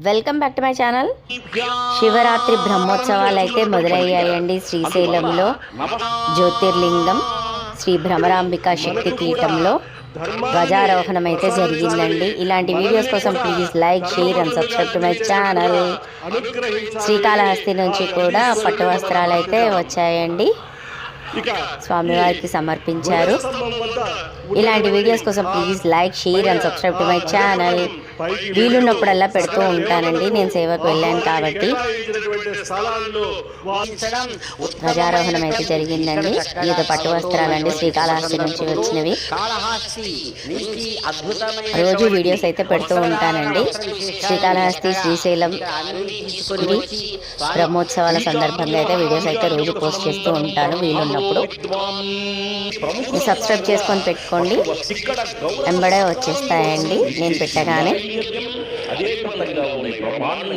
Welcome back to my channel. Shivaratri బ్రహ్మోత్సవాలు అయితే మొదలయ్యాయండి. శ్రీశైలంలో జ్యోతిర్లింగం శ్రీ భ్రమరాంబిక శక్తి పీఠంలో ధ్వజారోహణం అయితే జరిగిందండి. ఇలాంటి వీడియోస్ కోసం please like, share and subscribe to my channel. Srikalahasti నుంచి కూడా పట్టు వస్త్రాలు అయితే వచ్చాయండి, స్వామివారికి సమర్పించారు. ఇలాంటి వీడియోస్ కోసం please like, share and subscribe to my channel. వీలున్నప్పుడల్లా పెడుతూ ఉంటానండి, నేను సేవకు వెళ్ళాను కాబట్టి. ధ్వజారోహణం అయితే జరిగిందండి. ఇది పట్టు వస్త్రాలండి, శ్రీకాళహస్తి నుంచి వచ్చినవి. రోజు వీడియోస్ అయితే పెడుతూ ఉంటానండి. శ్రీకాళహస్తి, శ్రీశైలం బ్రహ్మోత్సవాల సందర్భంగా అయితే వీడియోస్ అయితే రోజు పోస్ట్ చేస్తూ ఉంటాను వీలున్నప్పుడు. సబ్స్క్రైబ్ చేసుకొని పెట్టుకోండి, వెంబడే వచ్చేస్తాయండి నేను పెట్టగానే.